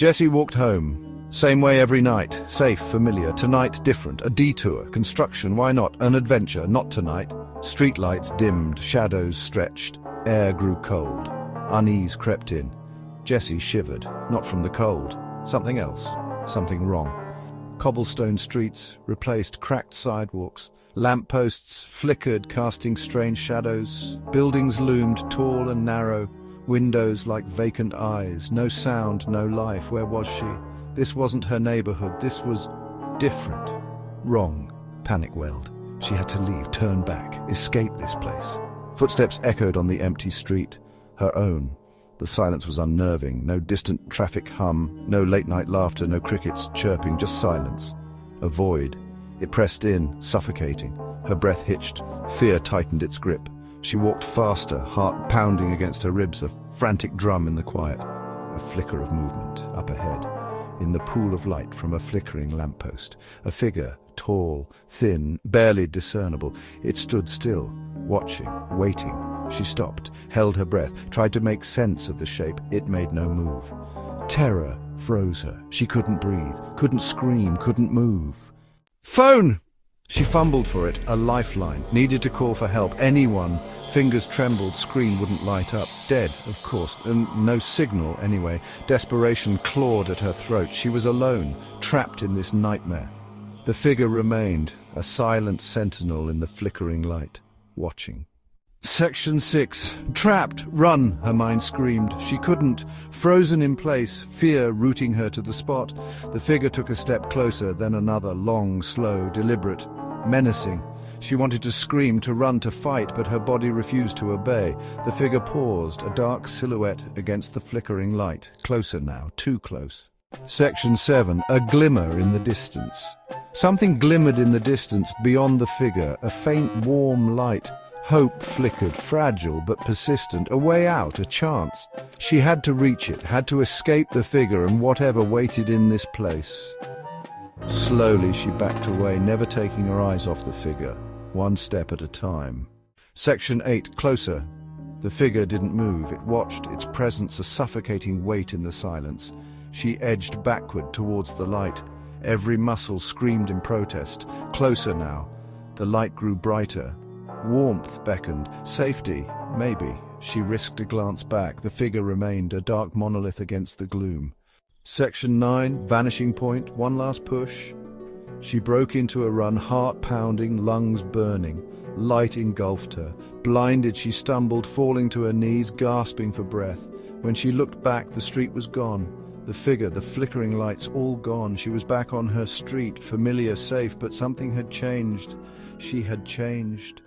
Jessie walked home. Same way every night. Safe, familiar. Tonight, different. A detour. Construction, why not? An adventure, not tonight. Streetlights dimmed, shadows stretched. Air grew cold. Unease crept in. Jessie shivered, not from the cold. Something else. Something wrong. Cobblestone streets replaced cracked sidewalks. Lampposts flickered, casting strange shadows. Buildings loomed tall and narrow. Windows like vacant eyes. No sound, no life. Where was she? This wasn't her neighborhood. This was different. Wrong. Panic welled. She had to leave, turn back, escape this place. Footsteps echoed on the empty street. Her own. The silence was unnerving. No distant traffic hum, no late-night laughter, no crickets chirping, just silence. A void. It pressed in, suffocating. Her breath hitched. Fear tightened its grip. She walked faster, heart pounding against her ribs, a frantic drum in the quiet. A flicker of movement, up ahead. In the pool of light from a flickering lamppost. A figure, tall, thin, barely discernible. It stood still, watching, waiting. She stopped, held her breath, tried to make sense of the shape. It made no move. Terror froze her. She couldn't breathe, couldn't scream, couldn't move. Phone! She fumbled for it, a lifeline. Needed to call for help. Anyone. Fingers trembled, screen wouldn't light up. Dead, of course, and no signal anyway. Desperation clawed at her throat. She was alone, trapped in this nightmare. The figure remained, a silent sentinel in the flickering light, watching. Section 6. Trapped! Run! Her mind screamed. She couldn't. Frozen in place, fear rooting her to the spot. The figure took a step closer, then another, long, slow, deliberate, menacing. She wanted to scream, to run, to fight, but her body refused to obey. The figure paused, a dark silhouette against the flickering light. Closer now, too close. Section 7. A glimmer in the distance. Something glimmered in the distance, beyond the figure, a faint, warm light. Hope flickered, fragile but persistent, a way out, a chance. She had to reach it, had to escape the figure and whatever waited in this place. Slowly she backed away, never taking her eyes off the figure, one step at a time. Section 8. Closer. The figure didn't move. It watched, its presence a suffocating weight in the silence. She edged backward towards the light. Every muscle screamed in protest. Closer now. The light grew brighter. Warmth beckoned. Safety, maybe. She risked a glance back. The figure remained, a dark monolith against the gloom. Section 9. Vanishing Point. One last push. She broke into a run, heart pounding, lungs burning. Light engulfed her. Blinded, she stumbled, falling to her knees, gasping for breath. When she looked back, the street was gone. The figure, the flickering lights, all gone. She was back on her street, familiar, safe, but something had changed. She had changed.